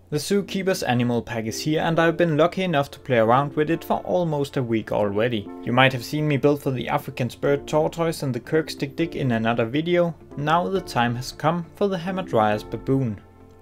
The Zookeepers animal pack is here and I've been lucky enough to play around with it for almost a week already. You might have seen me build for the African spurred tortoise and the Dik-Dik in another video. Now the time has come for the Hamadryas Baboon.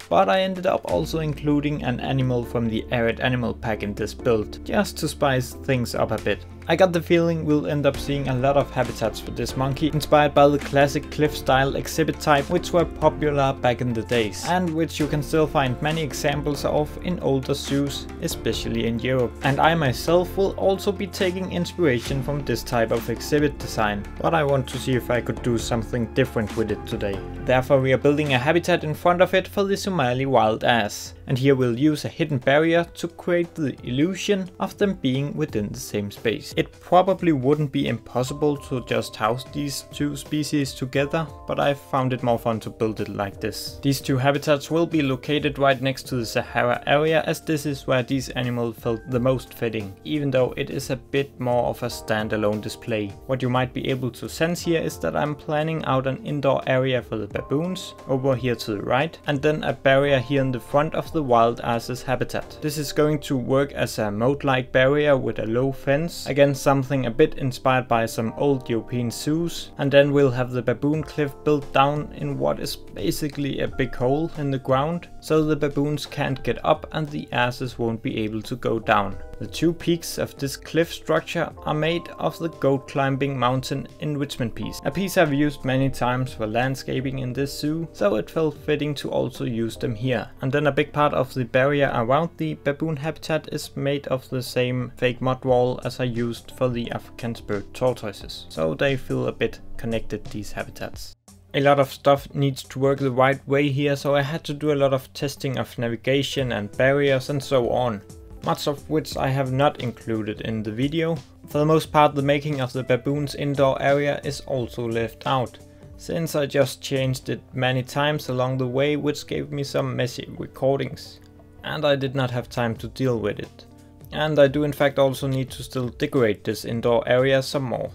But I ended up also including an animal from the arid animal pack in this build, just to spice things up a bit. I got the feeling we'll end up seeing a lot of habitats for this monkey, inspired by the classic cliff style exhibit type which were popular back in the days, and which you can still find many examples of in older zoos, especially in Europe. And I myself will also be taking inspiration from this type of exhibit design, but I want to see if I could do something different with it today. Therefore we are building a habitat in front of it for the Somali wild ass, and here we'll use a hidden barrier to create the illusion of them being within the same space. It probably wouldn't be impossible to just house these two species together, but I found it more fun to build it like this. These two habitats will be located right next to the Sahara area, as this is where these animals felt the most fitting, even though it is a bit more of a standalone display. What you might be able to sense here is that I'm planning out an indoor area for the baboons over here to the right, and then a barrier here in the front of the wild ass's habitat. This is going to work as a moat-like barrier with a low fence, again something a bit inspired by some old European zoos, and then we'll have the baboon cliff built down in what is basically a big hole in the ground, so the baboons can't get up and the asses won't be able to go down. The two peaks of this cliff structure are made of the goat climbing mountain enrichment piece, a piece I've used many times for landscaping in this zoo, so it felt fitting to also use them here. And then a big part of the barrier around the baboon habitat is made of the same fake mud wall as I used for the African spurred tortoises, so they feel a bit connected, these habitats. A lot of stuff needs to work the right way here, so I had to do a lot of testing of navigation and barriers and so on, much of which I have not included in the video. For the most part, the making of the baboon's indoor area is also left out, since I just changed it many times along the way, which gave me some messy recordings, and I did not have time to deal with it. And I do in fact also need to still decorate this indoor area some more.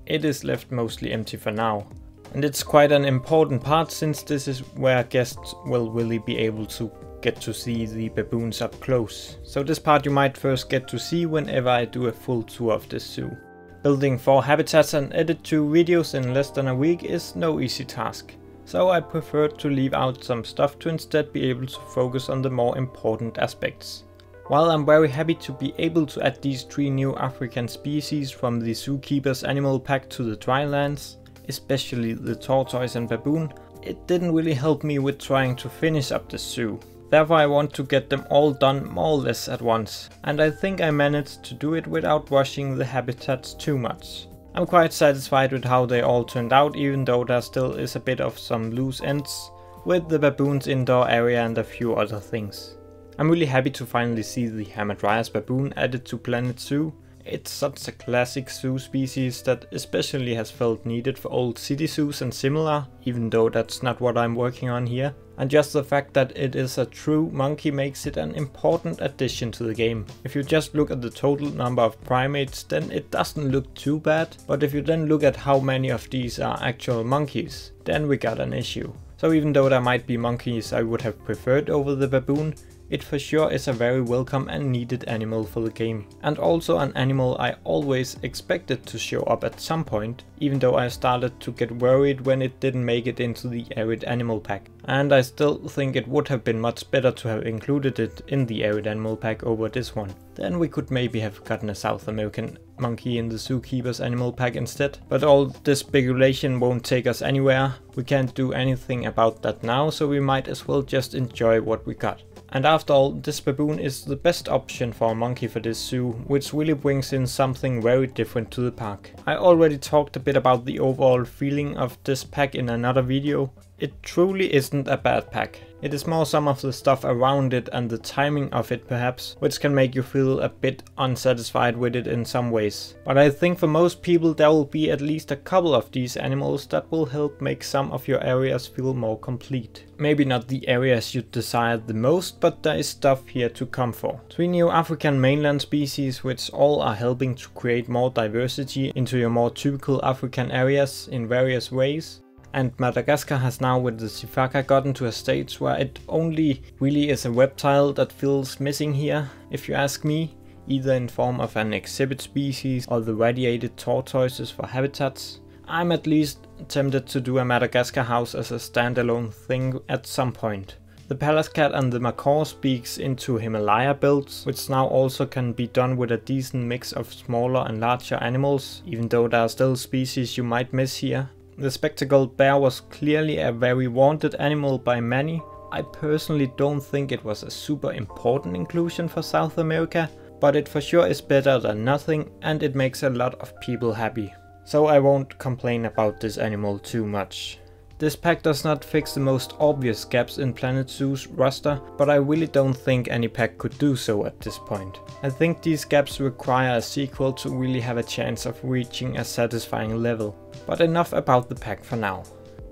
It is left mostly empty for now. And it's quite an important part, since this is where guests will really be able to get to see the baboons up close. So this part you might first get to see whenever I do a full tour of this zoo. Building 4 habitats and edit 2 videos in less than a week is no easy task. So I preferred to leave out some stuff to instead be able to focus on the more important aspects. While I'm very happy to be able to add these 3 new African species from the Zookeepers animal pack to the drylands, especially the tortoise and baboon, it didn't really help me with trying to finish up the zoo. Therefore I want to get them all done more or less at once, and I think I managed to do it without rushing the habitats too much. I'm quite satisfied with how they all turned out, even though there still is a bit of some loose ends with the baboon's indoor area and a few other things. I'm really happy to finally see the Hamadryas Baboon added to Planet Zoo. It's such a classic zoo species that especially has felt needed for old city zoos and similar, even though that's not what I'm working on here. And just the fact that it is a true monkey makes it an important addition to the game. If you just look at the total number of primates, then it doesn't look too bad, but if you then look at how many of these are actual monkeys, then we got an issue. So even though there might be monkeys I would have preferred over the baboon, it for sure is a very welcome and needed animal for the game. And also an animal I always expected to show up at some point, even though I started to get worried when it didn't make it into the arid animal pack. And I still think it would have been much better to have included it in the arid animal pack over this one. Then we could maybe have gotten a South American monkey in the Zookeepers animal pack instead. But all this speculation won't take us anywhere. We can't do anything about that now, so we might as well just enjoy what we got. And after all, this baboon is the best option for a monkey for this zoo, which really brings in something very different to the park. I already talked a bit about the overall feeling of this pack in another video. It truly isn't a bad pack. It is more some of the stuff around it and the timing of it perhaps, which can make you feel a bit unsatisfied with it in some ways. But I think for most people there will be at least a couple of these animals that will help make some of your areas feel more complete. Maybe not the areas you desired the most, but there is stuff here to come for. 3 new African mainland species which all are helping to create more diversity into your more typical African areas in various ways. And Madagascar has now with the Sifaka gotten to a stage where it only really is a reptile that feels missing here, if you ask me, either in form of an exhibit species or the radiated tortoises for habitats. I'm at least tempted to do a Madagascar house as a standalone thing at some point. The Palace Cat and the macaw speaks into Himalaya builds, which now also can be done with a decent mix of smaller and larger animals, even though there are still species you might miss here. The spectacled bear was clearly a very wanted animal by many. I personally don't think it was a super important inclusion for South America, but it for sure is better than nothing and it makes a lot of people happy. So I won't complain about this animal too much. This pack does not fix the most obvious gaps in Planet Zoo's roster, but I really don't think any pack could do so at this point. I think these gaps require a sequel to really have a chance of reaching a satisfying level. But enough about the pack for now.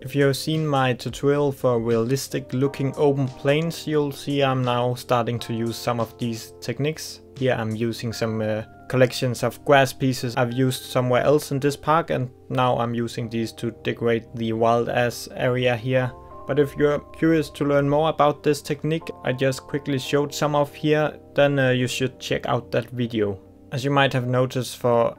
If you have seen my tutorial for realistic looking open plains, you'll see I'm now starting to use some of these techniques. Here I'm using some collections of grass pieces I've used somewhere else in this park, and now I'm using these to decorate the wild ass area here. But if you're curious to learn more about this technique I just quickly showed some of here, then you should check out that video. As you might have noticed, for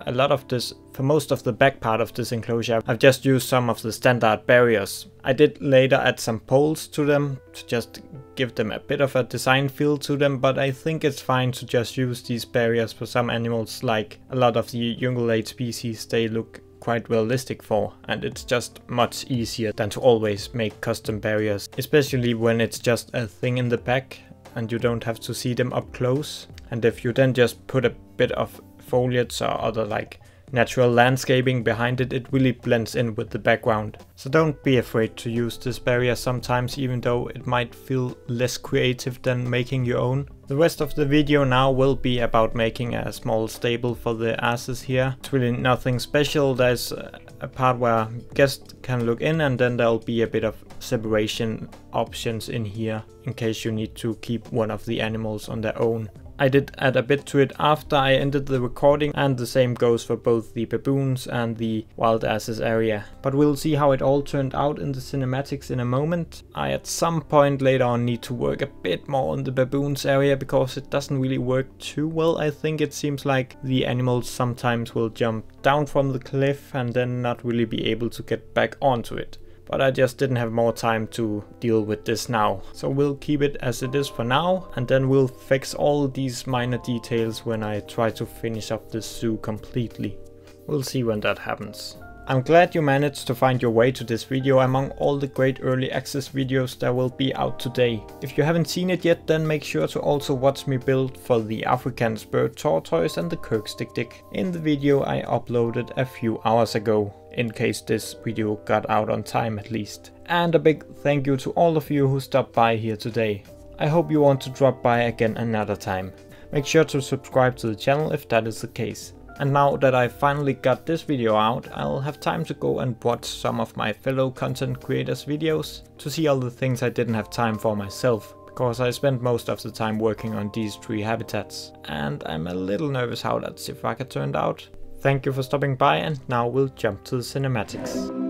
most of the back part of this enclosure, I've just used some of the standard barriers. I did later add some poles to them to just give them a bit of a design feel to them, but I think it's fine to just use these barriers for some animals, like a lot of the ungulate species they look quite realistic for, and it's just much easier than to always make custom barriers, especially when it's just a thing in the back and you don't have to see them up close. And if you then just put a bit of foliage or other like natural landscaping behind it, it really blends in with the background. So don't be afraid to use this barrier sometimes, even though it might feel less creative than making your own. The rest of the video now will be about making a small stable for the asses here. It's really nothing special. There's a part where guests can look in, and then there'll be a bit of separation options in here in case you need to keep one of the animals on their own. I did add a bit to it after I ended the recording, and the same goes for both the baboons and the wild asses area. But we'll see how it all turned out in the cinematics in a moment. I at some point later on need to work a bit more on the baboons area because it doesn't really work too well. I think it seems like the animals sometimes will jump down from the cliff and then not really be able to get back onto it. But I just didn't have more time to deal with this now. So we'll keep it as it is for now, and then we'll fix all these minor details when I try to finish up this zoo completely. We'll see when that happens. I'm glad you managed to find your way to this video among all the great early access videos that will be out today. If you haven't seen it yet, then make sure to also watch me build for the African spurred tortoise and the Kirk's Dik-Dik in the video I uploaded a few hours ago, in case this video got out on time at least. And a big thank you to all of you who stopped by here today. I hope you want to drop by again another time. Make sure to subscribe to the channel if that is the case. And now that I finally got this video out, I'll have time to go and watch some of my fellow content creators' videos to see all the things I didn't have time for myself, because I spent most of the time working on these 3 habitats, and I'm a little nervous how that Sifaka turned out. Thank you for stopping by, and now we'll jump to the cinematics.